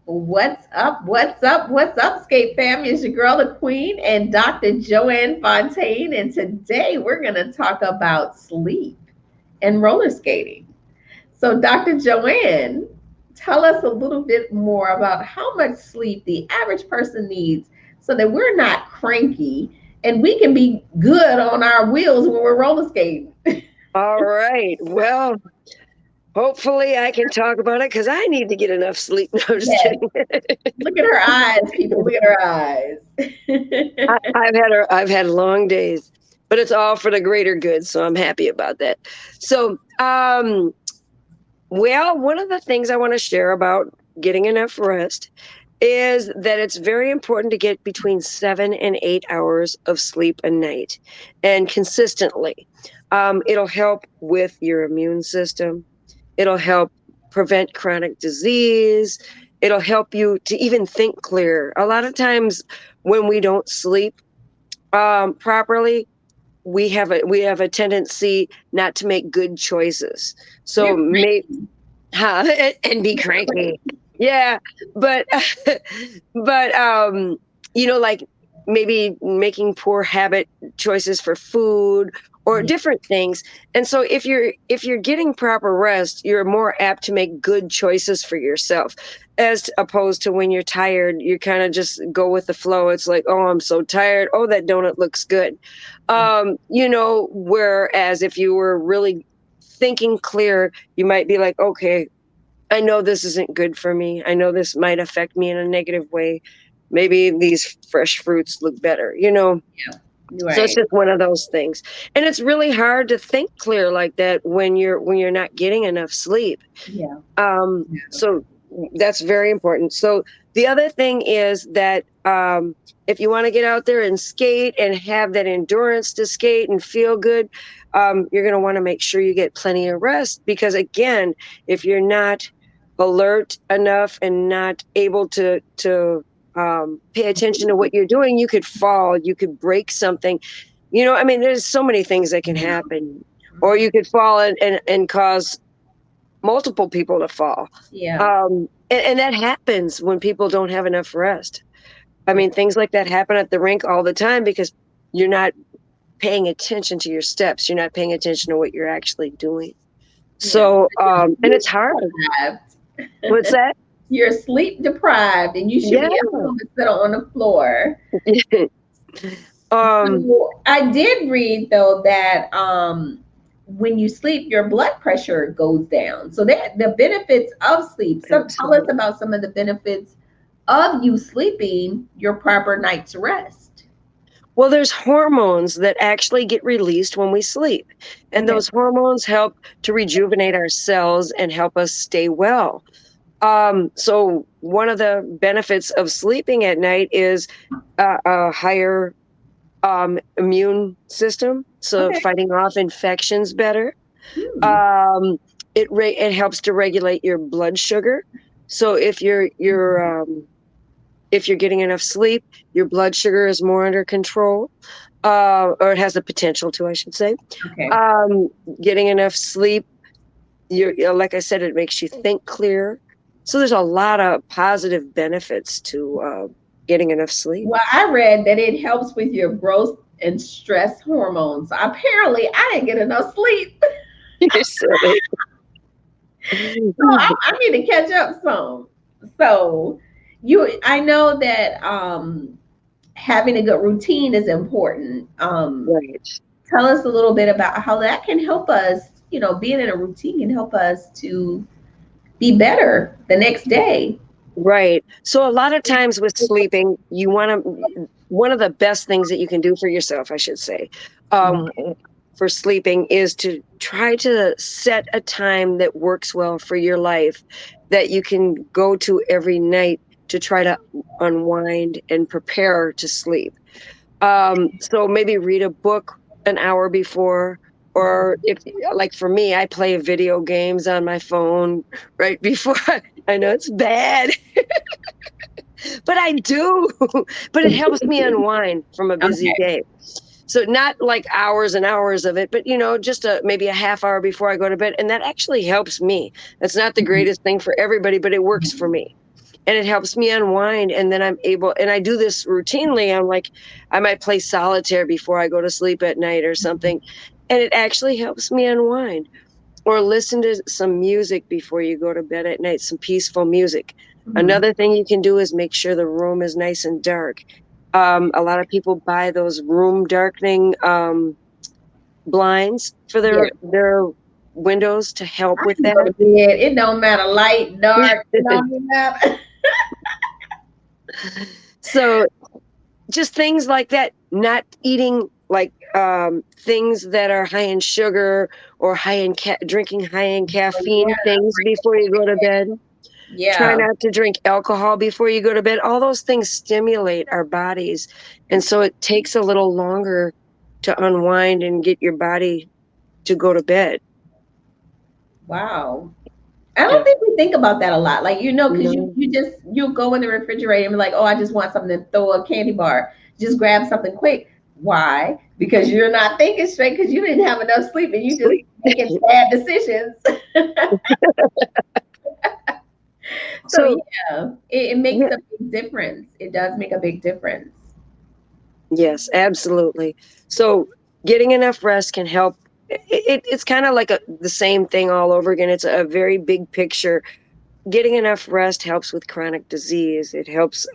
What's up? What's up? What's up, Skate fam? It's your girl, the Queen, and Dr. Joanne Fontaine. And today we're going to talk about sleep and roller skating. So, Dr. Joanne, tell us a little bit more about how much sleep the average person needs so that we're not cranky and we can be good on our wheels when we're roller skating. All right. Well, hopefully I can talk about it because I need to get enough sleep. No, I'm just Yes. kidding. Look at her eyes, people. Look at her eyes. I've had long days, but it's all for the greater good, so I'm happy about that. So, well, one of the things I want to share about getting enough rest is that it's very important to get between 7 and 8 hours of sleep a night, and consistently. It'll help with your immune system. It'll help prevent chronic disease. It'll help you to even think clear. A lot of times when we don't sleep properly, we have a tendency not to make good choices. So We're may huh, and be cranky. Yeah, but but like maybe making poor habit choices for food or cranky. different things. And so if you're getting proper rest, you're more apt to make good choices for yourself, as opposed to when you're tired, you kind of just go with the flow. It's like, oh, I'm so tired. Oh, that donut looks good. Whereas if you were really thinking clear, you might be like, okay, I know this isn't good for me. I know this might affect me in a negative way. Maybe these fresh fruits look better. So it's Right. just one of those things. And it's really hard to think clear like that when you're not getting enough sleep. Yeah. So that's very important. So the other thing is that if you want to get out there and skate and have that endurance to skate and feel good, you're going to want to make sure you get plenty of rest, because again, if you're not alert enough and not able to pay attention to what you're doing, you could fall, you could break something. I mean, there's so many things that can happen. Or you could fall and cause multiple people to fall. Yeah. And that happens when people don't have enough rest. I mean, things like that happen at the rink all the time because you're not paying attention to your steps. You're not paying attention to what you're actually doing. Yeah. So, and Sleep it's hard. What's deprived. that? You're sleep deprived and you should Yeah. be at home instead of on the floor. um, So I did read though that when you sleep, your blood pressure goes down. So that the benefits of sleep. So tell us Absolutely. about some of the benefits of you sleeping your proper night's rest. Well, there's hormones that actually get released when we sleep. And Okay. those hormones help to rejuvenate our cells and help us stay well. So one of the benefits of sleeping at night is a higher immune system, so Okay. fighting off infections better. Hmm. Um, it helps to regulate your blood sugar. So if you're getting enough sleep, your blood sugar is more under control, or it has the potential to, I should say. Okay. Um, Getting enough sleep, like I said, it makes you think clear. So there's a lot of positive benefits to getting enough sleep. Well, I read that it helps with your growth and stress hormones. Apparently, I didn't get enough sleep. You're silly. So I need to catch up some. So I know that having a good routine is important. Right. Tell us a little bit about how that can help us. Being in a routine can help us to be better the next day. Right. So a lot of times with sleeping, one of the best things that you can do for yourself, I should say, um, for sleeping is to try to set a time that works well for your life, that you can go to every night to try to unwind and prepare to sleep. So maybe read a book an hour before, or if, like for me, I play video games on my phone right before. I know it's bad, but I do. But it helps me unwind from a busy Okay. day. So not like hours and hours of it, but just maybe a half hour before I go to bed, and that actually helps me. That's not the greatest thing for everybody, but it works for me. and it helps me unwind. And then I'm able, and I do this routinely. I'm like, I might play solitaire before I go to sleep at night or something, and it actually helps me unwind. Or listen to some music before you go to bed at night, some peaceful music. Mhm. Another thing you can do is make sure the room is nice and dark. A lot of people buy those room darkening blinds for Yeah. their windows to help I with can go that. to bed. It don't matter, light, dark, it don't matter. So just things like that, not eating like things that are high in sugar or high in drinking high in Oh, yeah, caffeine things break before you go to bed. Try yeah. not to drink alcohol before you go to bed. All those things stimulate our bodies. And so it takes a little longer to unwind and get your body to go to bed. Wow. I don't Yeah. think we think about that a lot. Like, because No. you'll go in the refrigerator and be like, oh, I just want something to throw a candy bar. Just grab something quick. Why? Because you're not thinking straight because you didn't have enough sleep and you just Sleep. making bad decisions. So So yeah, it makes yeah, a big difference. It does make a big difference. yes, absolutely. So getting enough rest can help. It's kind of like the same thing all over again. It's a very big picture. Getting enough rest helps with chronic disease. It helps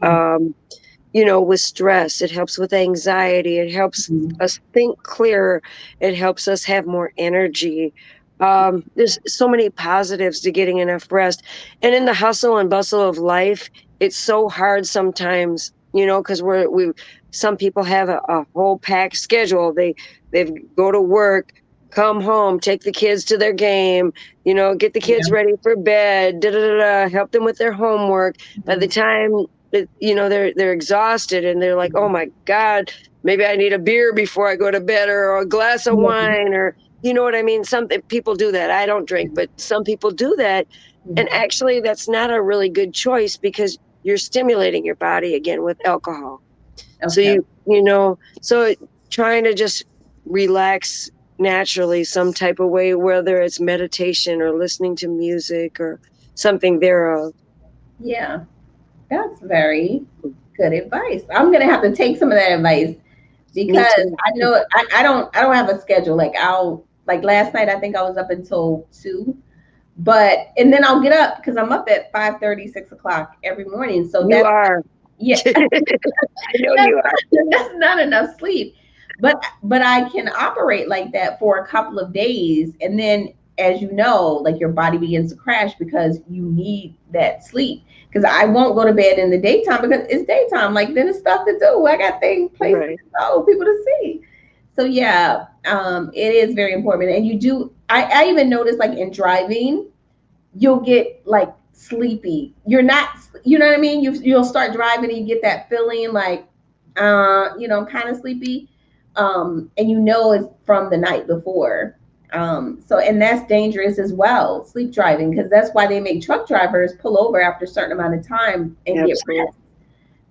with stress. It helps with anxiety. It helps Mhm. us think clearer. It helps us have more energy. There's so many positives to getting enough rest. And in the hustle and bustle of life, it's so hard sometimes, because some people have a whole packed schedule. They go to work, come home, take the kids to their game, get the kids Yeah. ready for bed, da da da da, help them with their homework. By the Mhm. time they're exhausted and they're like, oh my god, maybe I need a beer before I go to bed or a glass of Mhm. wine, or you know what I mean. Some people do that. I don't drink, but some people do that, and Mhm. actually that's not a really good choice because you're stimulating your body again with alcohol. So Okay. trying to just relax naturally some type of way, whether it's meditation or listening to music or something thereof. Yeah. That's very good advice. I'm gonna have to take some of that advice Me because too. I know I don't have a schedule. Like I'll like last night I think I was up until 2. But and then I'll get up because I'm up at 5:30, 6 o'clock every morning. So You that's are. yeah, I know that's you are. that's not enough sleep. But I can operate like that for a couple of days, and then as you know, like your body begins to crash because you need that sleep. Because I won't go to bed in the daytime because it's daytime. Like then it's stuff to do. I got things, places Right. to go, people to see. So yeah, it is very important. And you do. I even notice like in driving you'll get like sleepy. You're not, you know what I mean? You'll start driving and you get that feeling like, I'm kind of sleepy. And it's from the night before. And that's dangerous as well, sleep driving, because that's why they make truck drivers pull over after a certain amount of time and get Absolutely. rest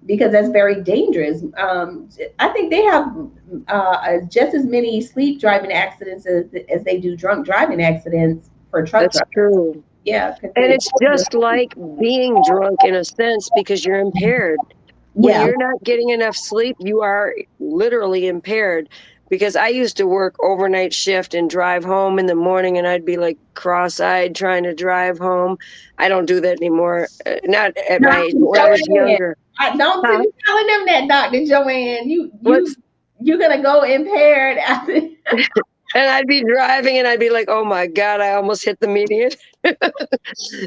because that's very dangerous. I think they have just as many sleep driving accidents as they do drunk driving accidents for truck That's drivers. true. Yeah, because And they. it's just like being drunk in a sense because you're impaired. When Yeah. you're not getting enough sleep, you are literally impaired. Because I used to work overnight shift and drive home in the morning, and I'd be like cross-eyed trying to drive home. I don't do that anymore. Not at my age, Dr. but when I was Joanne, younger. I don't Huh? be telling them that, Dr. Joanne. What's You're gonna go impaired after. And I'd be driving and I'd be like, "Oh my god, I almost hit the median."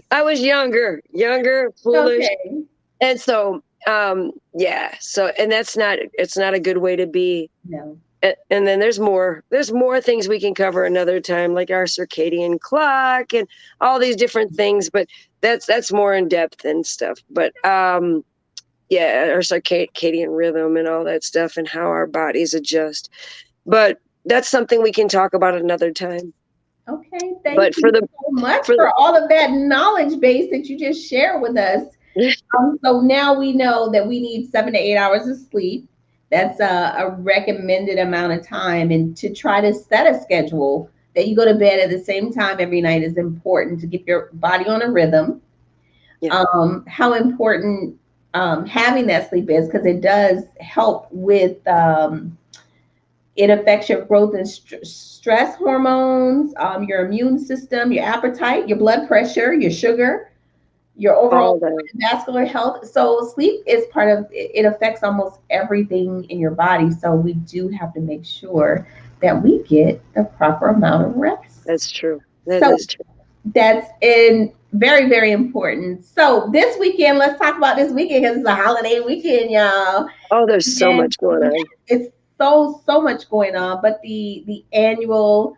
I was younger, foolish. Okay. And so, yeah, so and it's not a good way to be. No. And then there's more things we can cover another time, like our circadian clock and all these different things, but that's more in depth and stuff. But yeah, our circadian rhythm and all that stuff and how our bodies adjust. But that's something we can talk about another time. Okay. Thank But you so much for for all of that knowledge base that you just shared with us. the So now we know that we need 7 to 8 hours of sleep. That's a recommended amount of time. And to try to set a schedule that you go to bed at the same time every night is important to get your body on a rhythm. Yeah. How important having that sleep is, because it does help with it affects your growth and stress hormones, your immune system, your appetite, your blood pressure, your sugar, your overall All that. vascular health. So sleep is part of it. It affects almost everything in your body. So we do have to make sure that we get the proper amount of rest. That's true. That So is true. that's in very, very important. So this weekend, let's talk about this weekend because it's a holiday weekend, y'all. Oh, there's so And much going on. it's so much going on. But the annual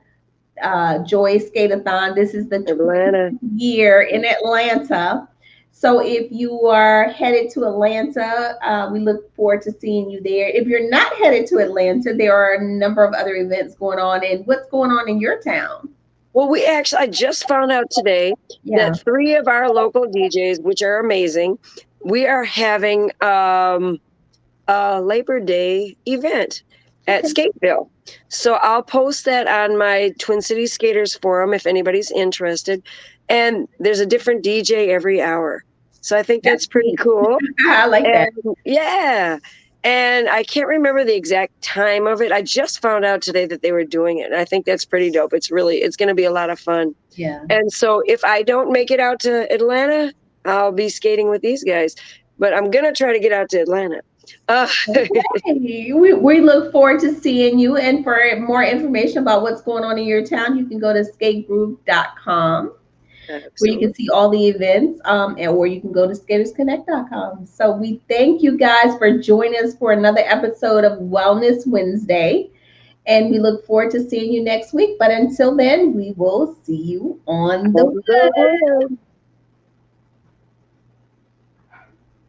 Joy Skate-a-thon, this is the Atlanta. 20th year in Atlanta. So if you are headed to Atlanta, we look forward to seeing you there. If you're not headed to Atlanta, there are a number of other events going on. And what's going on in your town? Well, I just found out today Yeah. that 3 of our local DJs, which are amazing, we are having a Labor Day event at Skateville. So I'll post that on my Twin Cities Skaters forum if anybody's interested. And there's a different DJ every hour. So I think that's pretty cool. I like that. Yeah. And I can't remember the exact time of it. I just found out today that they were doing it. And I think that's pretty dope. It's going to be a lot of fun. Yeah. And so if I don't make it out to Atlanta, I'll be skating with these guys. But I'm going to try to get out to Atlanta. We look forward to seeing you. And for more information about what's going on in your town, you can go to skategroove.com. where you can see all the events, or you can go to skatersconnect.com. So we thank you guys for joining us for another episode of Wellness Wednesday. And we look forward to seeing you next week. But until then, we will see you on the web.